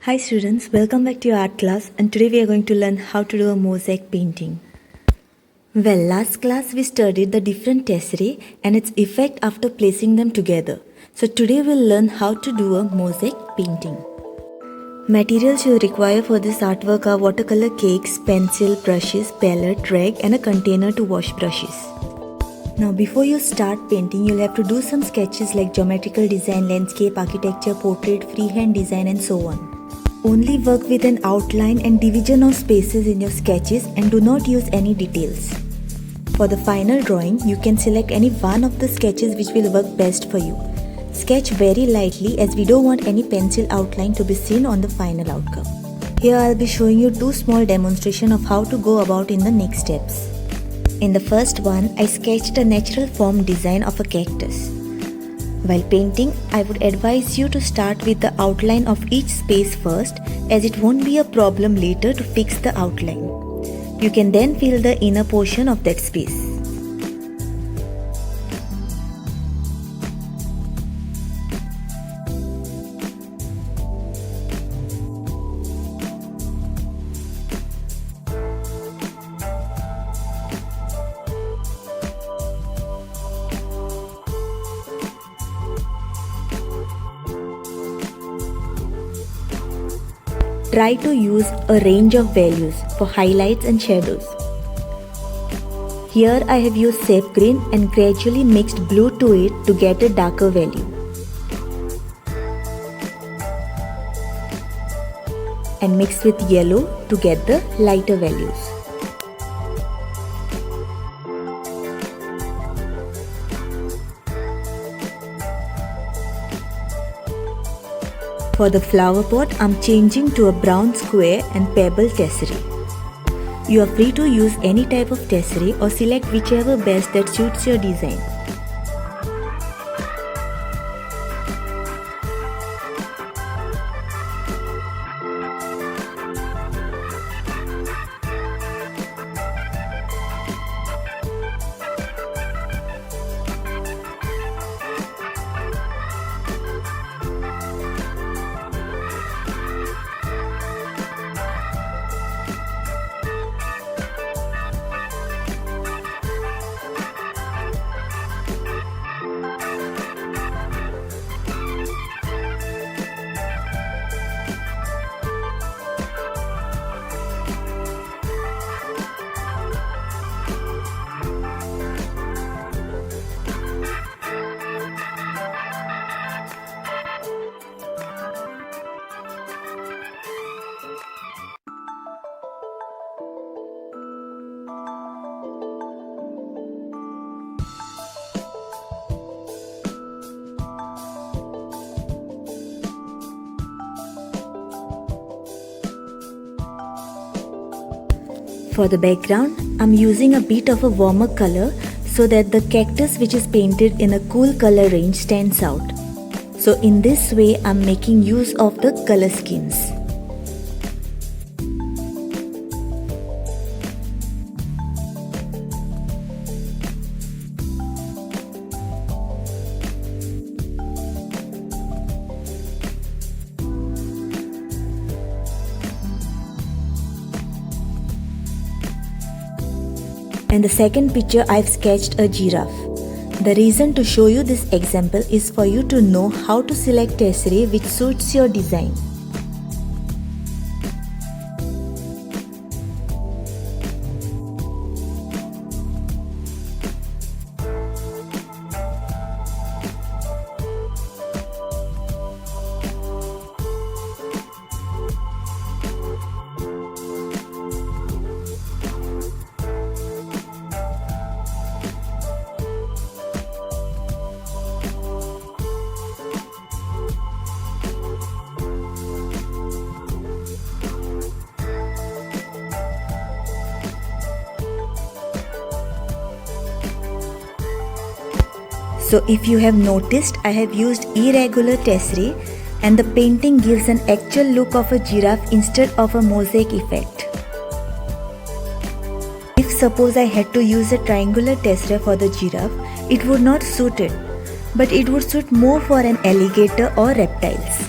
Hi students, welcome back to your art class, and today we are going to learn how to do a mosaic painting. Well, last class we studied the different tesserae and its effect after placing them together. So today we'll learn how to do a mosaic painting. Materials you require for this artwork are watercolor cakes, pencil, brushes, palette, rag and a container to wash brushes. Now before you start painting, you'll have to do some sketches like geometrical design, landscape, architecture, portrait, freehand design and so on. Only work with an outline and division of spaces in your sketches and do not use any details. For the final drawing, you can select any one of the sketches which will work best for you. Sketch very lightly as we don't want any pencil outline to be seen on the final outcome. Here I'll be showing you two small demonstrations of how to go about in the next steps. In the first one, I sketched a natural form design of a cactus. While painting, I would advise you to start with the outline of each space first, as it won't be a problem later to fix the outline. You can then fill the inner portion of that space. Try to use a range of values for highlights and shadows. Here I have used sap green and gradually mixed blue to it to get a darker value. And mixed with yellow to get the lighter values. For the flower pot, I'm changing to a brown square and pebble tesserae. You are free to use any type of tesserae or select whichever best that suits your design. For the background, I'm using a bit of a warmer color so that the cactus which is painted in a cool color range stands out. So in this way, I'm making use of the color schemes. In the second picture, I've sketched a giraffe. The reason to show you this example is for you to know how to select tesserae which suits your design. So if you have noticed, I have used irregular tesserae and the painting gives an actual look of a giraffe instead of a mosaic effect. If suppose I had to use a triangular tesserae for the giraffe, it would not suit it, but it would suit more for an alligator or reptiles.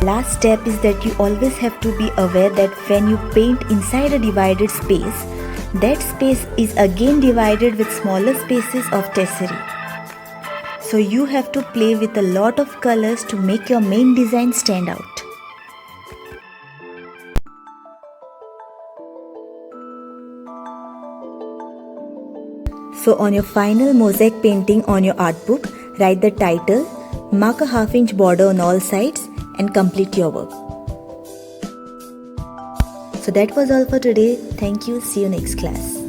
Last step is that you always have to be aware that when you paint inside a divided space, that space is again divided with smaller spaces of tesserae. So you have to play with a lot of colors to make your main design stand out. So on your final mosaic painting on your art book, write the title, mark a half-inch border on all sides and complete your work. So that was all for today. Thank you. See you next class.